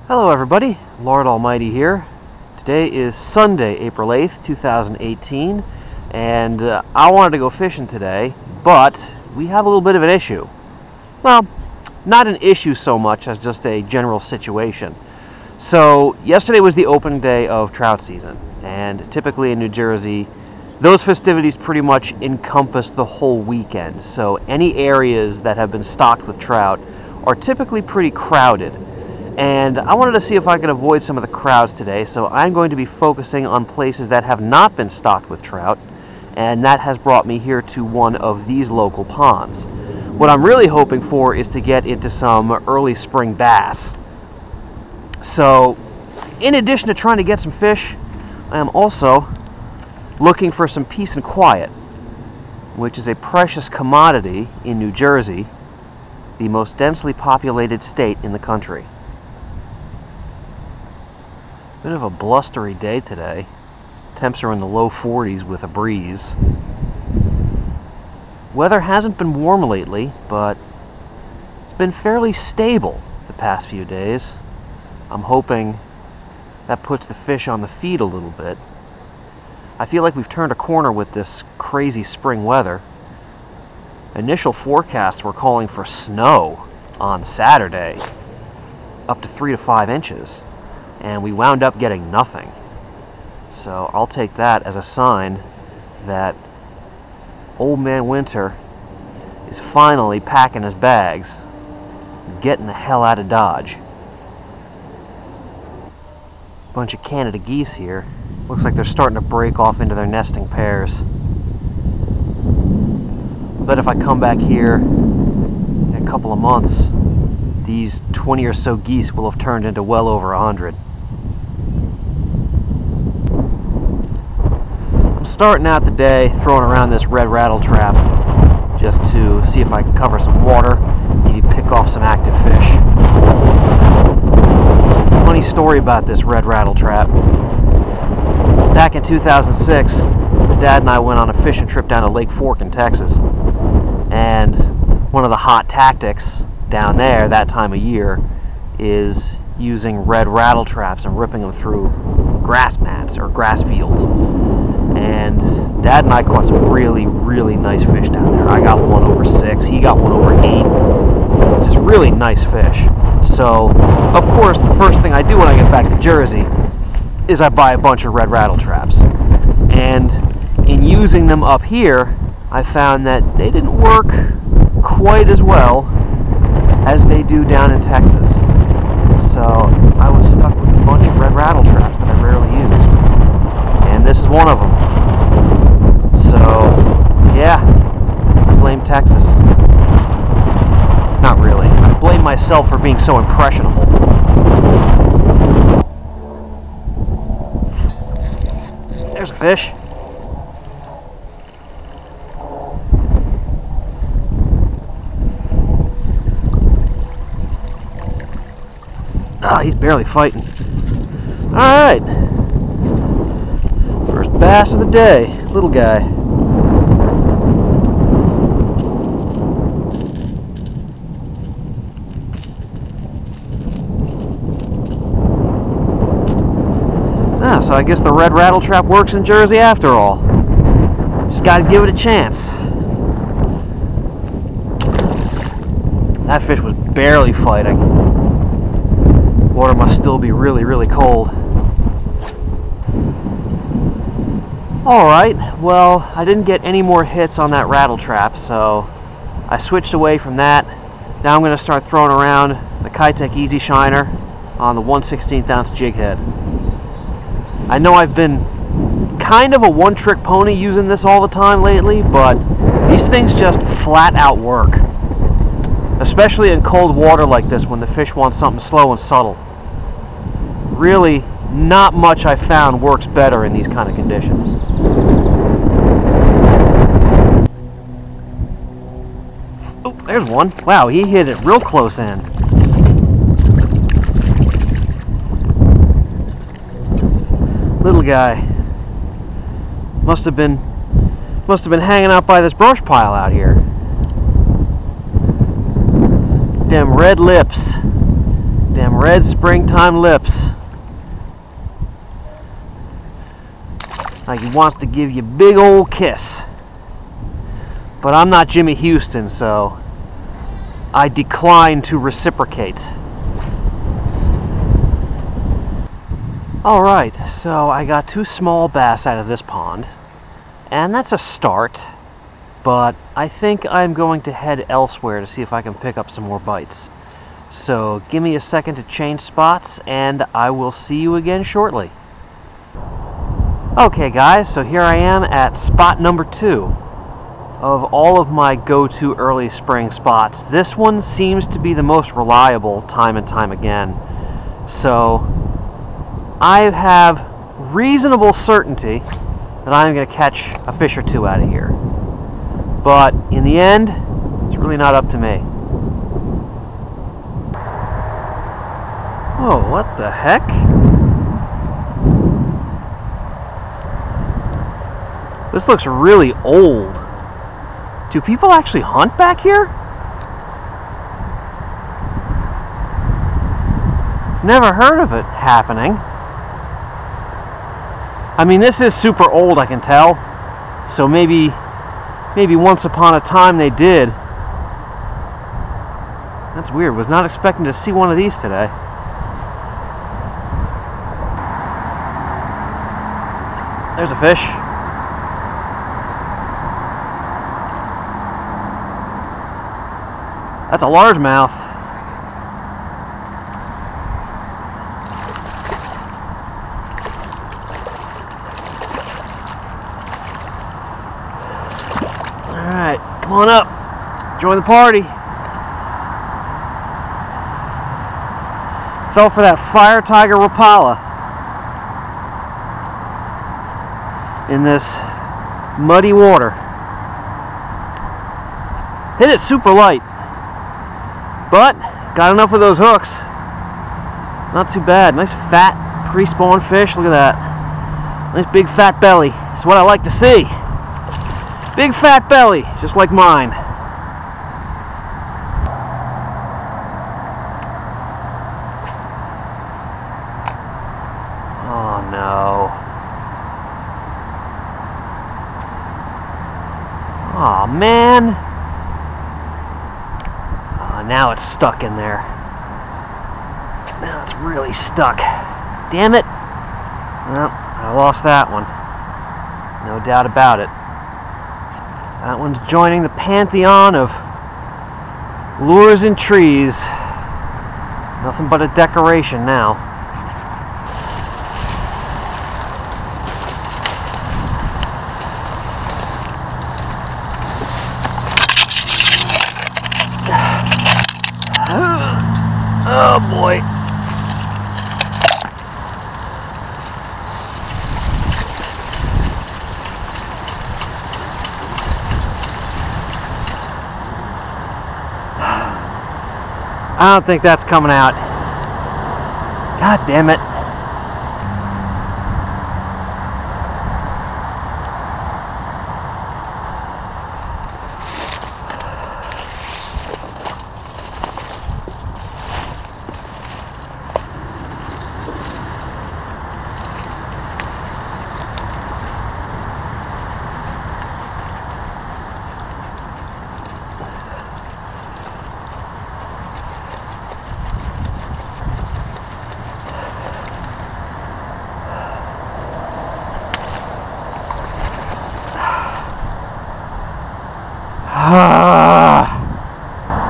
Hello everybody, Lord Almighty here. Today is Sunday, April 8th, 2018, and I wanted to go fishing today, but we have a little bit of an issue. Well, not an issue so much as just a general situation. So, yesterday was the opening day of trout season, and typically in New Jersey, those festivities pretty much encompass the whole weekend. So, any areas that have been stocked with trout are typically pretty crowded. And I wanted to see if I could avoid some of the crowds today, so I'm going to be focusing on places that have not been stocked with trout, and that has brought me here to one of these local ponds. What I'm really hoping for is to get into some early spring bass. So, in addition to trying to get some fish, I am also looking for some peace and quiet, which is a precious commodity in New Jersey, the most densely populated state in the country. Bit of a blustery day today. Temps are in the low 40s with a breeze. Weather hasn't been warm lately, but it's been fairly stable the past few days. I'm hoping that puts the fish on the feed a little bit. I feel like we've turned a corner with this crazy spring weather. Initial forecasts were calling for snow on Saturday, up to 3 to 5 inches. And we wound up getting nothing. So I'll take that as a sign that Old Man Winter is finally packing his bags and getting the hell out of Dodge. Bunch of Canada geese here. Looks like they're starting to break off into their nesting pairs. But if I come back here in a couple of months, these 20 or so geese will have turned into well over 100. Starting out the day throwing around this red rattle trap just to see if I can cover some water, maybe pick off some active fish. Funny story about this red rattle trap. Back in 2006, my dad and I went on a fishing trip down to Lake Fork in Texas, and one of the hot tactics down there that time of year is using red rattle traps and ripping them through grass mats or grass fields. And Dad and I caught some really, really nice fish down there. I got one over 6, he got one over 8. Just really nice fish. So, of course, the first thing I do when I get back to Jersey is I buy a bunch of red rattle traps. And in using them up here, I found that they didn't work quite as well as they do down in Texas. So, I was stuck with a bunch of red rattle traps that I rarely used. And this is one of them. So, yeah, I blame Texas. Not really. I blame myself for being so impressionable. There's a fish. Ah, he's barely fighting. Alright. First bass of the day, little guy. Ah, so I guess the red rattle trap works in Jersey after all. Just gotta give it a chance. That fish was barely fighting. Water must still be really, really cold. Alright, well, I didn't get any more hits on that rattle trap, so I switched away from that. Now I'm going to start throwing around the Keitech Easy Shiner on the 1/16 ounce jig head. I know I've been kind of a one-trick pony using this all the time lately, but these things just flat out work. Especially in cold water like this when the fish want something slow and subtle. Really, not much I've found works better in these kind of conditions. Oh, there's one. Wow, he hit it real close in. Little guy. Must have been hanging out by this brush pile out here. Them red lips. Them red springtime lips. Like he wants to give you a big old kiss. But I'm not Jimmy Houston, so I decline to reciprocate. Alright, so I got 2 small bass out of this pond, and that's a start, but I think I'm going to head elsewhere to see if I can pick up some more bites. So give me a second to change spots, and I will see you again shortly. Okay guys, so here I am at spot number 2. Of all of my go-to early spring spots, this one seems to be the most reliable time and time again. So I have reasonable certainty that I'm going to catch a fish or 2 out of here. But in the end, it's really not up to me. Oh, what the heck? This looks really old. Do people actually hunt back here? Never heard of it happening. I mean, this is super old, I can tell. So maybe once upon a time they did. That's weird. Was not expecting to see one of these today. There's a fish. That's a largemouth. Alright, come on up. Join the party. Fell for that Fire Tiger Rapala in this muddy water. Hit it super light, but got enough of those hooks. Not too bad. Nice fat pre-spawn fish. Look at that. Nice big fat belly. It's what I like to see. Big fat belly, just like mine. Oh no. Oh man. Now it's stuck in there. Now it's really stuck. Damn it. Well, I lost that one. No doubt about it. That one's joining the pantheon of lures and trees. Nothing but a decoration now. Oh boy. I don't think that's coming out. God damn it.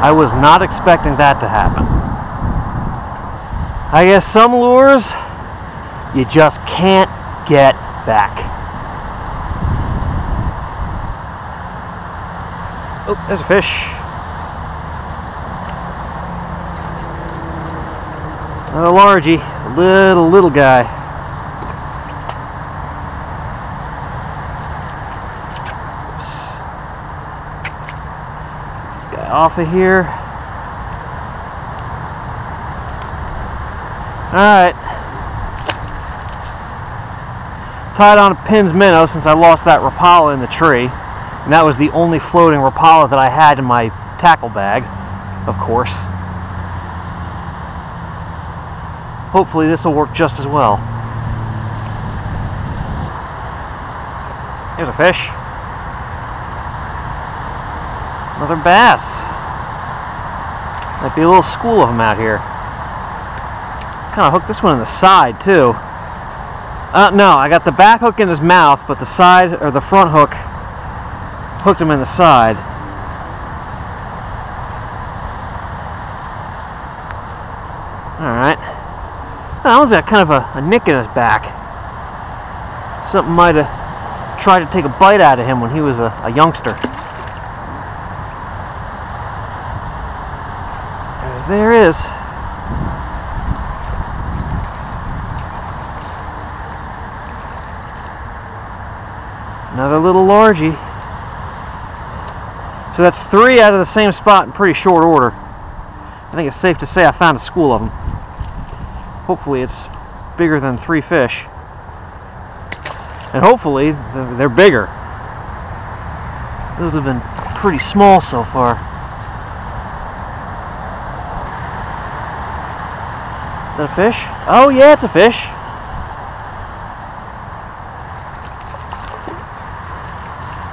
I was not expecting that to happen. I guess some lures you just can't get back. Oh, there's a fish. Not a largie, a little guy. Off of here. Alright. Tied on a Pinn's minnow since I lost that Rapala in the tree. And that was the only floating Rapala that I had in my tackle bag, of course. hopefully this will work just as well. There's a fish. Another bass. Might be a little school of them out here. Kind of hooked this one in the side too. No, I got the back hook in his mouth, but the side, or the front hook, hooked him in the side. Alright. That one's got kind of a nick in his back. Something might have tried to take a bite out of him when he was a youngster. There is. Another little largie. So that's 3 out of the same spot in pretty short order. I think it's safe to say I found a school of them. Hopefully it's bigger than 3 fish. And hopefully they're bigger. Those have been pretty small so far. Is that a fish? Oh yeah, it's a fish.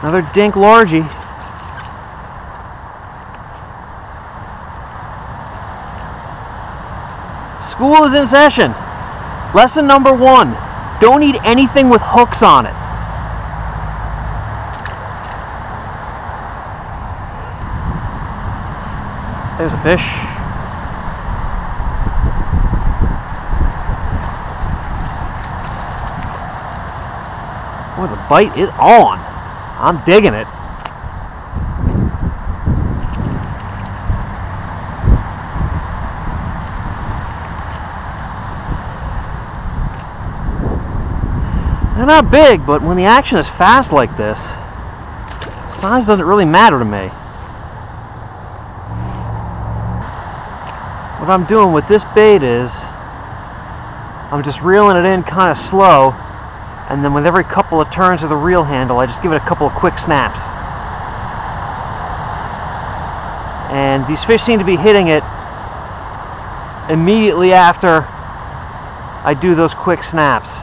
Another dink largie. School is in session. Lesson number 1. Don't eat anything with hooks on it. There's a fish. Boy, the bite is on. I'm digging it. They're not big, but when the action is fast like this, size doesn't really matter to me. What I'm doing with this bait is I'm just reeling it in kind of slow, and then with every couple of turns of the reel handle I just give it a couple of quick snaps. And these fish seem to be hitting it immediately after I do those quick snaps.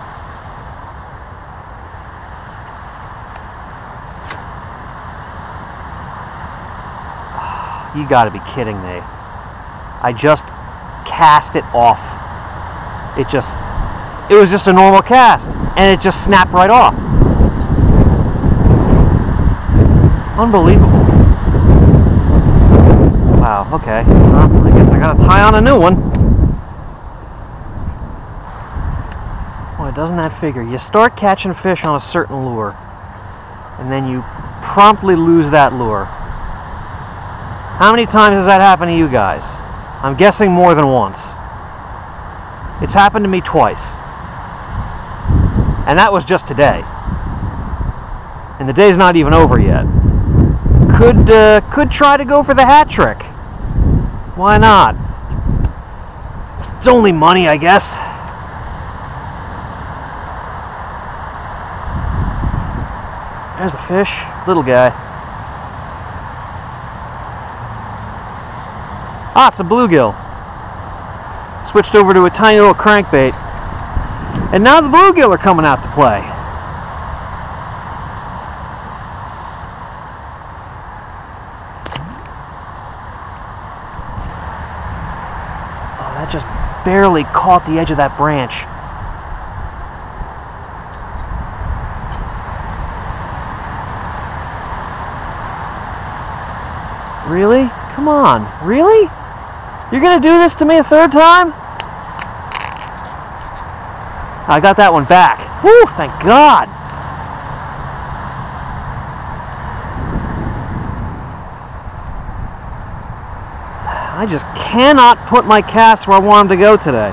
You gotta be kidding me. I just cast it off. It was just a normal cast, and it just snapped right off. Unbelievable. Wow, okay. Well, I guess I gotta tie on a new one. Boy, doesn't that figure? You start catching fish on a certain lure, and then you promptly lose that lure. How many times has that happened to you guys? I'm guessing more than once. It's happened to me twice. And that was just today. And the day's not even over yet. Could try to go for the hat trick. Why not? It's only money, I guess. There's a fish, little guy. Ah, it's a bluegill. Switched over to a tiny little crankbait. And now the bluegill are coming out to play. Oh, that just barely caught the edge of that branch. Really? Come on. Really? You're gonna do this to me a third time? I got that one back. Whew, thank God. I just cannot put my cast where I want them to go today.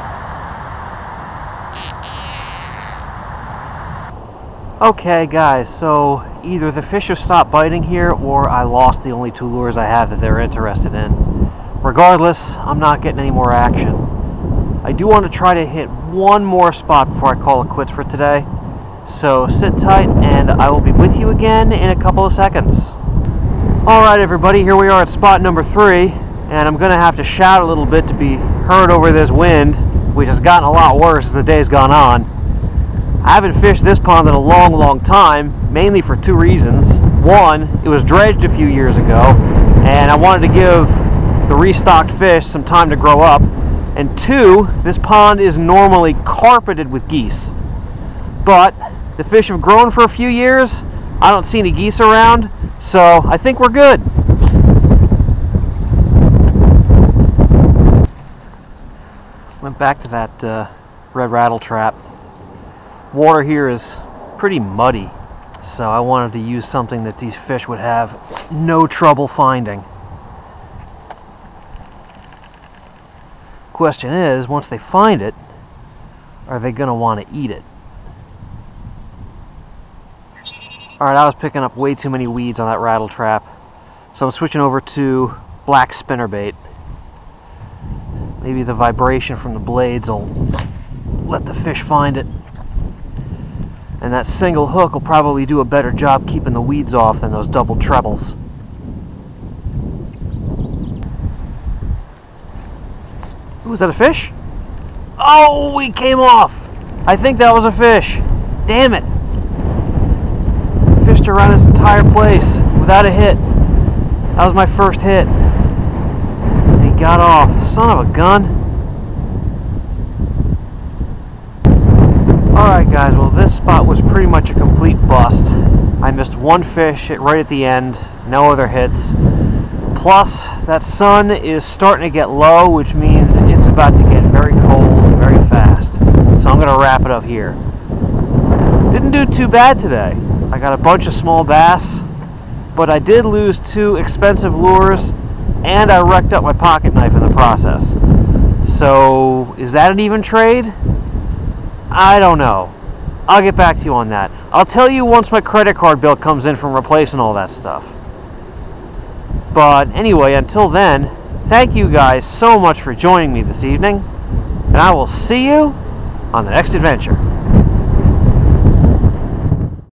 Okay, guys, so either the fish have stopped biting here or I lost the only 2 lures I have that they're interested in. Regardless, I'm not getting any more action. I do want to try to hit one more spot before I call it quits for today. So sit tight and I will be with you again in a couple of seconds. Alright everybody, here we are at spot number 3, and I'm going to have to shout a little bit to be heard over this wind. which has gotten a lot worse as the day's gone on. I haven't fished this pond in a long time, mainly for two reasons. One, it was dredged a few years ago, and I wanted to give the restocked fish some time to grow up. And two, this pond is normally carpeted with geese. But the fish have grown for a few years. I don't see any geese around, so I think we're good. Went back to that red rattle trap. Water here is pretty muddy, so I wanted to use something that these fish would have no trouble finding. Question is, once they find it, are they going to want to eat it? Alright, I was picking up way too many weeds on that rattle trap, so I'm switching over to black spinnerbait. Maybe the vibration from the blades will let the fish find it. And that single hook will probably do a better job keeping the weeds off than those double trebles. Ooh, is that a fish? Oh, he came off! I think that was a fish. Damn it! Fished around this entire place without a hit. That was my first hit. And he got off. Son of a gun. Alright guys, well this spot was pretty much a complete bust. I missed one fish right at the end, no other hits. Plus, that sun is starting to get low, which means it's about to get very cold very fast. So I'm going to wrap it up here. Didn't do too bad today. I got a bunch of small bass, but I did lose two expensive lures, and I wrecked up my pocket knife in the process. So, is that an even trade? I don't know. I'll get back to you on that. I'll tell you once my credit card bill comes in from replacing all that stuff. But anyway, until then, thank you guys so much for joining me this evening, and I will see you on the next adventure.